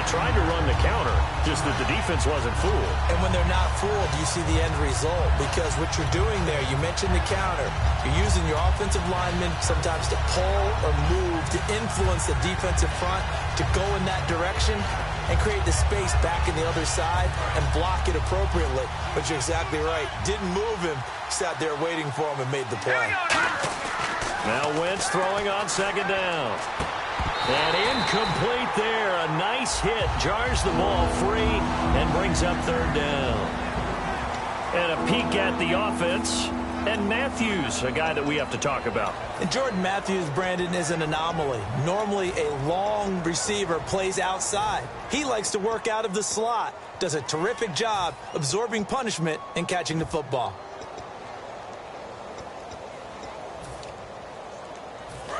tried to run the counter, just that the defense wasn't fooled. And when they're not fooled, you see the end result. Because what you're doing there, you mentioned the counter. You're using your offensive linemen sometimes to pull or move, to influence the defensive front, to go in that direction and create the space back in the other side and block it appropriately. But you're exactly right. Didn't move him. Sat there waiting for him and made the play. Now Wentz throwing on second down. And incomplete there. A nice hit. Jars the ball free and brings up third down. And a peek at the offense. And Matthews, a guy that we have to talk about. And Jordan Matthews, Brandon, is an anomaly. Normally a long receiver plays outside. He likes to work out of the slot. Does a terrific job absorbing punishment and catching the football.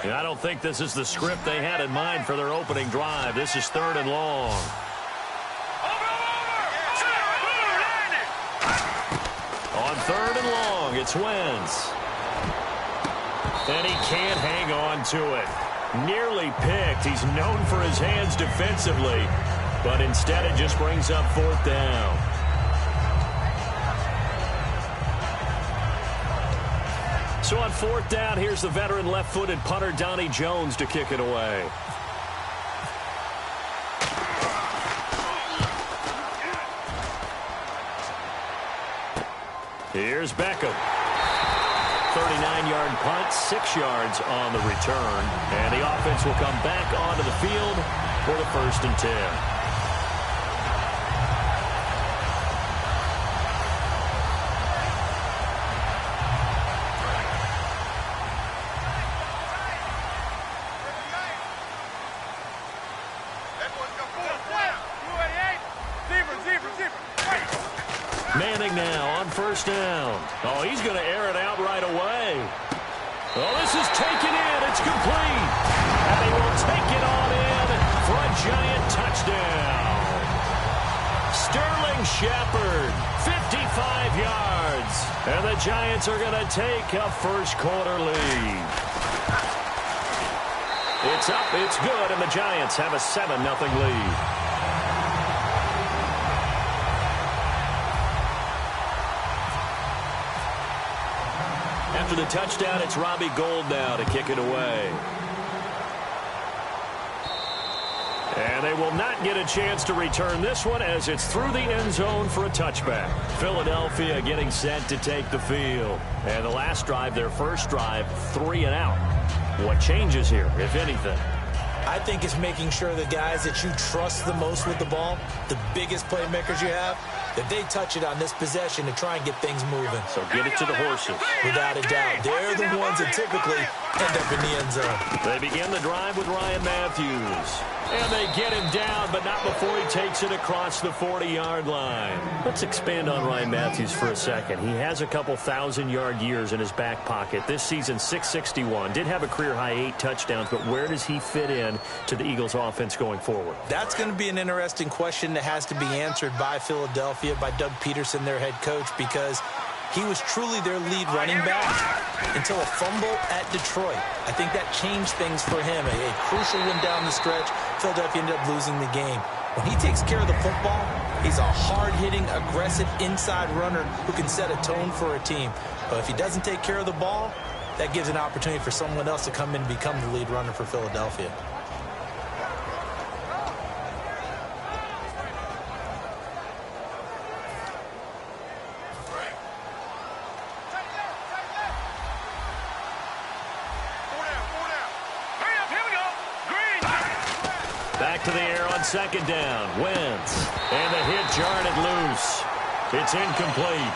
I don't think this is the script they had in mind for their opening drive. This is third and long. On third and long, it's Wentz. And he can't hang on to it. Nearly picked. He's known for his hands defensively, but instead it just brings up fourth down. So on fourth down, here's the veteran left-footed punter Donnie Jones to kick it away. Here's Beckham. 39-yard punt, 6 yards on the return. And the offense will come back onto the field for the 1st and 10. Manning now on first down. Oh, he's going to air it out right away. Oh, this is taken in. It's complete. And they will take it on in for a giant touchdown. Sterling Shepard, 55 yards. And the Giants are going to take a first quarter lead. It's up, it's good, and the Giants have a 7-0 lead. After the touchdown, it's Robbie Gould now to kick it away. And they will not get a chance to return this one as it's through the end zone for a touchback. Philadelphia getting set to take the field. And the last drive, their first drive, 3 and out. What changes here, if anything? I think it's making sure the guys that you trust the most with the ball, the biggest playmakers you have, that they touch it on this possession to try and get things moving. So get it to the horses. Without a doubt. They're the ones that typically end up in the end zone. They begin the drive with Ryan Matthews. And they get him down, but not before he takes it across the 40-yard line. Let's expand on Ryan Matthews for a second. He has a couple 1,000-yard years in his back pocket. This season, 661. Did have a career-high 8 touchdowns, but where does he fit in to the Eagles' offense going forward? That's going to be an interesting question that has to be answered by Philadelphia, by Doug Peterson, their head coach, because he was truly their lead running back until a fumble at Detroit. I think that changed things for him. A crucial one down the stretch. Philadelphia ended up losing the game. When he takes care of the football, he's a hard-hitting, aggressive inside runner who can set a tone for a team. But if he doesn't take care of the ball, that gives an opportunity for someone else to come in and become the lead runner for Philadelphia. Back to the air on second down. Wentz. And the hit jarred it loose. It's incomplete.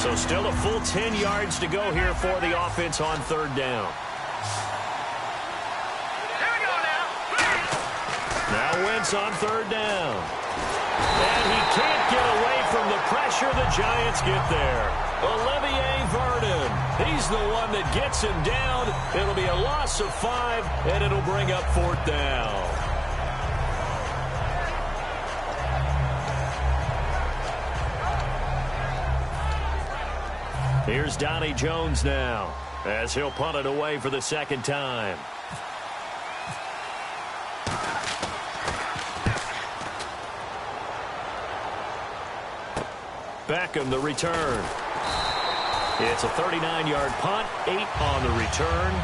So still a full 10 yards to go here for the offense on third down. Now Wentz on third down. And he can't get away from the pressure. The Giants get there. Olivier Vernon. He's the one that gets him down. It'll be a loss of 5, and it'll bring up fourth down. Here's Donnie Jones now. as he'll punt it away for the second time. Beckham, the return. It's a 39-yard punt, 8 on the return,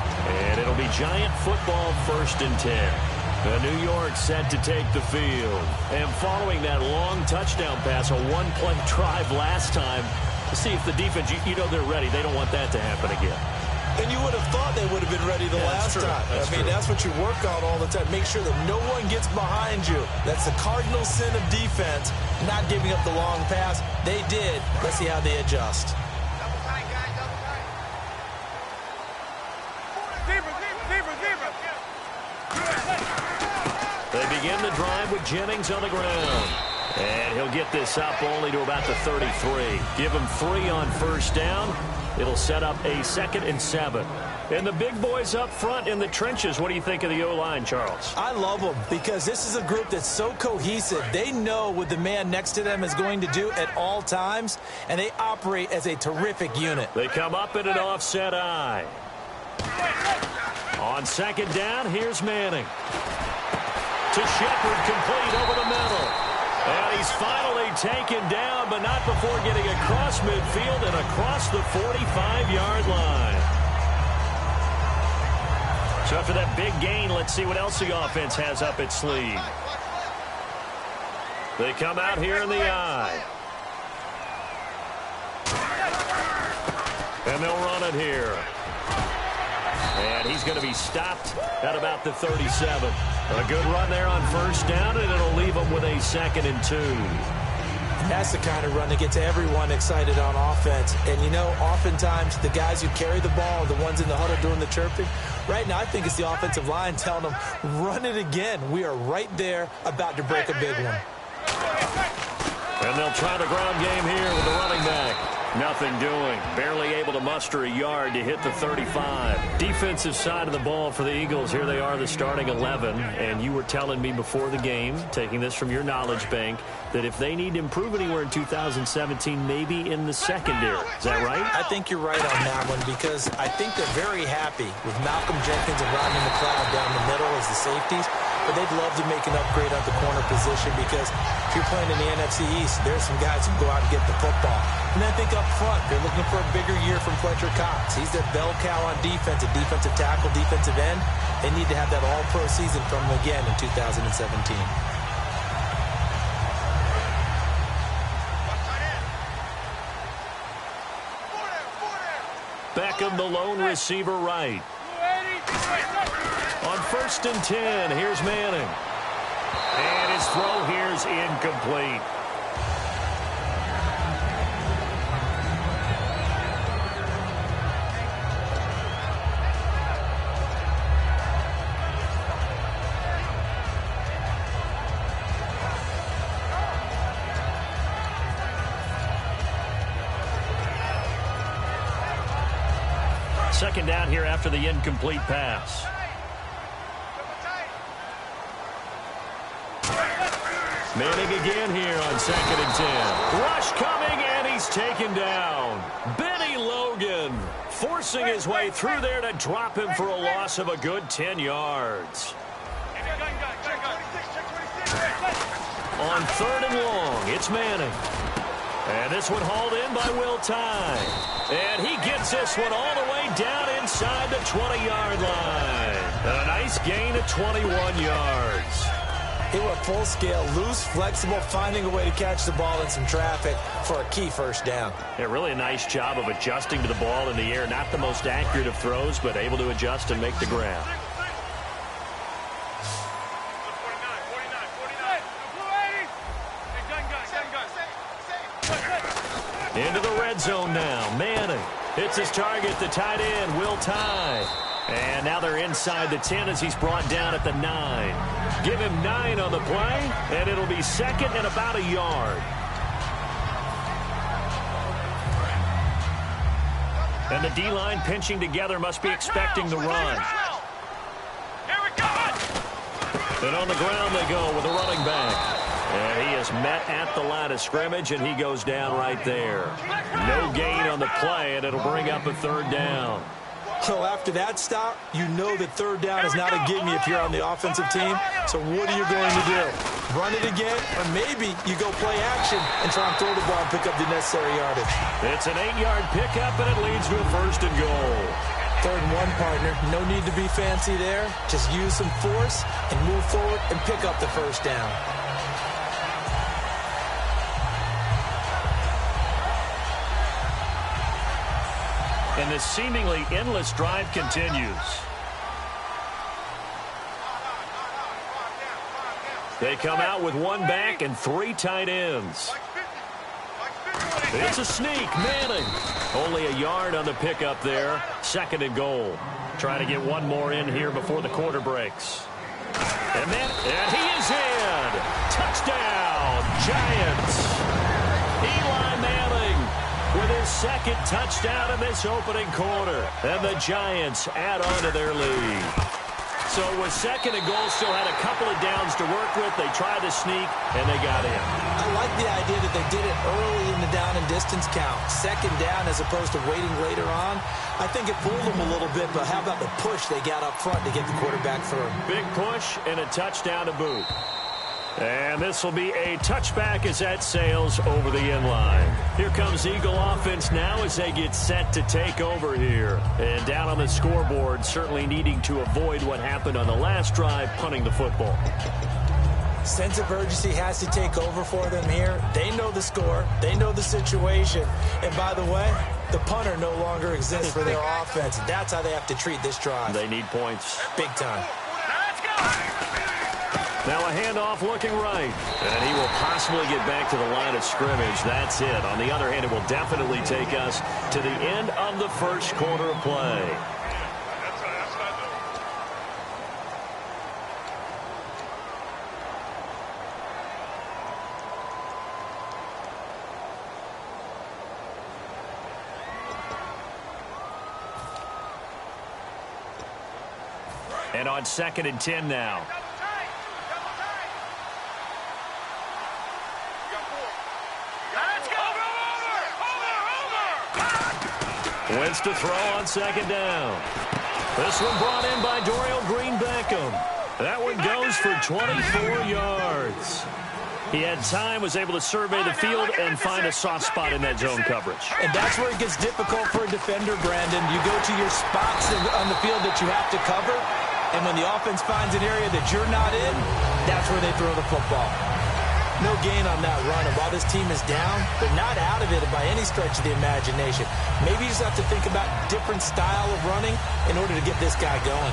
and it'll be Giant football 1st and 10. New York set to take the field. And following that long touchdown pass, a one-play drive last time, to see if the defense, you know they're ready. They don't want that to happen again. And you would have thought they would have been ready the last time. That's what you work on all the time. Make sure that no one gets behind you. That's the cardinal sin of defense, not giving up the long pass. They did. Let's see how they adjust. They begin the drive with Jennings on the ground. And he'll get this up only to about the 33. Give him 3 on 1st down. It'll set up a 2nd and 7. And the big boys up front in the trenches, what do you think of the O-line, Charles? I love them because this is a group that's so cohesive. They know what the man next to them is going to do at all times, and they operate as a terrific unit. They come up in an offset eye. On 2nd down, here's Manning. To Shepard, complete over the middle. And he's finally taken down, but not before getting across midfield and across the 45-yard line. So after that big gain, let's see what else the offense has up its sleeve. They come out here in the eye. And they'll run it here. And he's going to be stopped at about the 37. A good run there on 1st down, and it'll leave him with a 2nd and 2. That's the kind of run that gets everyone excited on offense. And, you know, oftentimes the guys who carry the ball are the ones in the huddle doing the chirping. Right now, I think it's the offensive line telling them, run it again. We are right there about to break a big one. And they'll try the ground game here with the running back. Nothing doing. Barely able to muster a yard to hit the 35. Defensive side of the ball for the Eagles. Here they are, the starting 11. And you were telling me before the game, taking this from your knowledge bank, that if they need to improve anywhere in 2017, maybe in the secondary. Is that right? I think you're right on that one because I think they're very happy with Malcolm Jenkins and Rodney McLeod down the middle as the safeties. But they'd love to make an upgrade at the corner position because if you're playing in the NFC East, there's some guys who go out and get the football. And I think up front, they're looking for a bigger year from Fletcher Cox. He's their bell cow on defense, a defensive tackle, defensive end. They need to have that all-pro season from him again in 2017. Beckham, the lone receiver right. On 1st and 10, here's Manning. And his throw here's incomplete. Second down here after the incomplete pass. Manning again here on 2nd and 10. Rush coming, and he's taken down. Benny Logan forcing his way through there to drop him for a loss of a good 10 yards. On 3rd and long, it's Manning. And this one hauled in by Will Tye. And he gets this one all the way down inside the 20-yard line. A nice gain of 21 yards. They were full scale, loose, flexible, finding a way to catch the ball in some traffic for a key 1st down. Yeah, really a nice job of adjusting to the ball in the air. Not the most accurate of throws, but able to adjust and make the grab. Into the red zone now. Manning hits his target, the tight end, Will Tye. And now they're inside the 10 as he's brought down at the 9. Give him 9 on the play, and it'll be 2nd and about a yard. And the D-line pinching together, must be expecting the run. And on the ground they go with the running back. And he is met at the line of scrimmage, and he goes down right there. No gain on the play, and it'll bring up a 3rd down. Well, after that stop, you know that third down is not a gimme if you're on the offensive team. So what are you going to do? Run it again? Or maybe you go play action and try and throw the ball and pick up the necessary yardage. It's an 8-yard pickup, and it leads to a 1st and goal. 3rd and 1, partner. No need to be fancy there. Just use some force and move forward and pick up the 1st down. And this seemingly endless drive continues. They come out with 1 back and 3 tight ends. It's a sneak. Manning. Only a yard on the pickup there. 2nd and goal. Trying to get 1 more in here before the quarter breaks. And he is in. Touchdown, Giants. Eli Manning with his 2nd touchdown in this opening quarter. And the Giants add on to their lead. So with 2nd and goal, still had a couple of downs to work with. They tried to sneak, and they got in. I like the idea that they did it early in the down and distance count. 2nd down as opposed to waiting later on. I think it fooled them a little bit, but how about the push they got up front to get the quarterback through? Big push and a touchdown to boot. And this will be a touchback as that sails over the end line. Here comes Eagle offense now as they get set to take over here. And down on the scoreboard, certainly needing to avoid what happened on the last drive, punting the football. Sense of urgency has to take over for them here. They know the score. They know the situation. And by the way, the punter no longer exists for their offense. That's how they have to treat this drive. They need points. Big time. Let's go! Now a handoff looking right. And he will possibly get back to the line of scrimmage. That's it. On the other hand, it will definitely take us to the end of the 1st quarter of play. And on 2nd and 10 now. Wentz to throw on 2nd down. This one brought in by Dorial Green-Beckham. That one goes for 24 yards. He had time, was able to survey the field and find a soft spot in that zone coverage. And that's where it gets difficult for a defender, Brandon. You go to your spots on the field that you have to cover, and when the offense finds an area that you're not in, that's where they throw the football. No gain on that run. And while this team is down, they're not out of it by any stretch of the imagination. Maybe you just have to think about different style of running in order to get this guy going.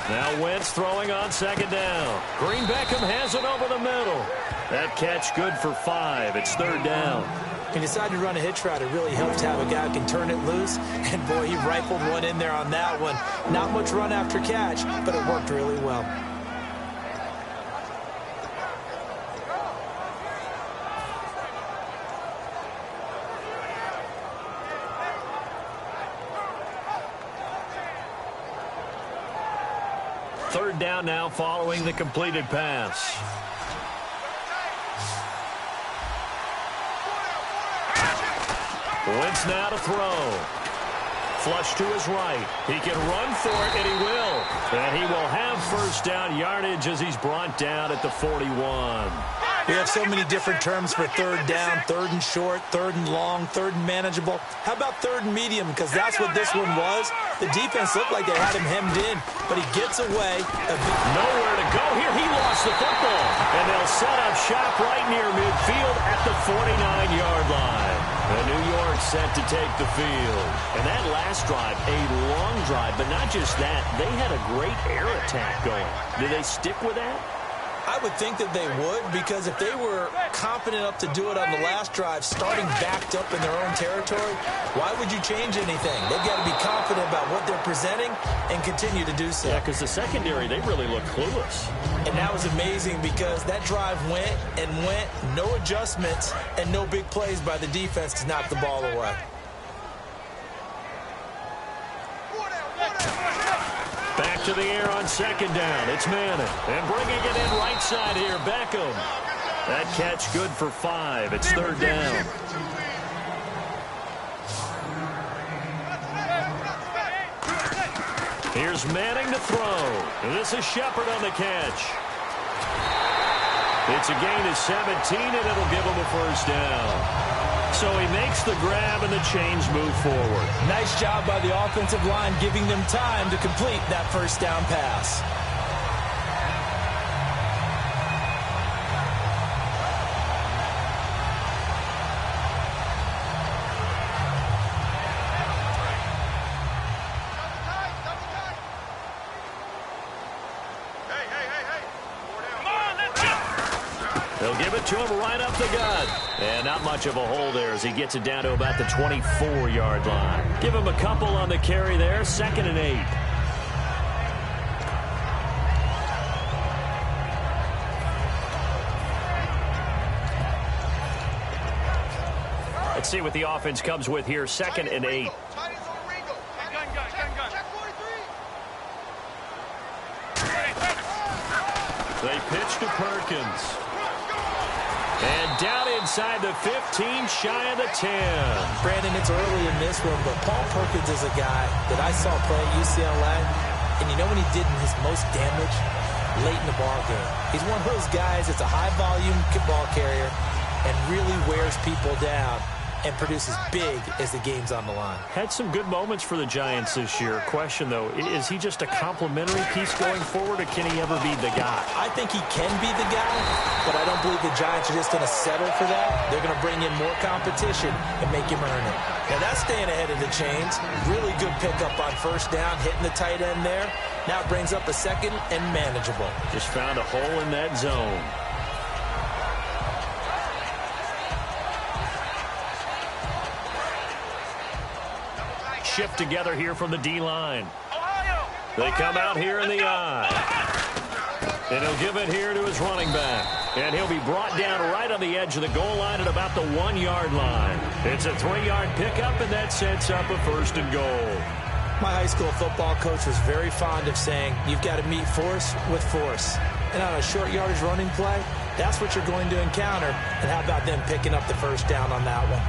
Now Wentz throwing on 2nd down. Green-Beckham has it over the middle. That catch good for 5. It's 3rd down. He decided to run a hitch route. It really helps to have a guy who can turn it loose. And, boy, he rifled one in there on that one. Not much run after catch, but it worked really well. Third down now following the completed pass. Wentz now to throw. Flush to his right. He can run for it, and he will. And he will have 1st down yardage as he's brought down at the 41. We have so many different terms for 3rd down, 3rd and short, 3rd and long, 3rd and manageable. How about 3rd and medium? Because that's what this one was. The defense looked like they had him hemmed in, but he gets away. Nowhere to go here. He lost the football. And they'll set up shop right near midfield at the 49-yard line. And New York set to take the field. And that last drive, a long drive, but not just that. They had a great air attack going. Did they stick with that? I would think that they would, because if they were confident enough to do it on the last drive, starting backed up in their own territory, why would you change anything? They've got to be confident about what they're presenting and continue to do so. Yeah, because the secondary, they really look clueless. And that was amazing because that drive went and went, no adjustments, and no big plays by the defense to knock the ball away. Back to the air on second down. It's Manning. And bringing it in right side here, Beckham. That catch good for 5. It's third down. Here's Manning to throw. And this is Shepard on the catch. It's a gain of 17, and it'll give him a first down. So he makes the grab, and the chains move forward. Nice job by the offensive line, giving them time to complete that first down pass. They'll give it to him right up the gut. And not much of a hole there as he gets it down to about the 24-yard line. Give him a couple on the carry there. 2nd and 8. Let's see what the offense comes with here. 2nd and 8. They pitch to Perkins. And down inside the 15, shy of the 10. Brandon, it's early in this one, but Paul Perkins is a guy that I saw play at UCLA. And you know when he did his most damage? Late in the ball game. He's one of those guys that's a high-volume ball carrier and really wears people down and produces big as the game's on the line. Had some good moments for the Giants this year. Question, though, is he just a complimentary piece going forward, or can he ever be the guy? I think he can be the guy, but I don't believe the Giants are just going to settle for that. They're going to bring in more competition and make him earn it. Now, that's staying ahead of the chains. Really good pickup on first down, hitting the tight end there. Now it brings up a second and manageable. Just found a hole in that zone. Shift together here from the D-line. They come out here in the I. And he'll give it here to his running back. And he'll be brought down right on the edge of the goal line at about the 1-yard line. It's a 3-yard pickup, and that sets up a 1st and goal. My high school football coach was very fond of saying, you've got to meet force with force. And on a short yardage running play, that's what you're going to encounter. And how about them picking up the first down on that one?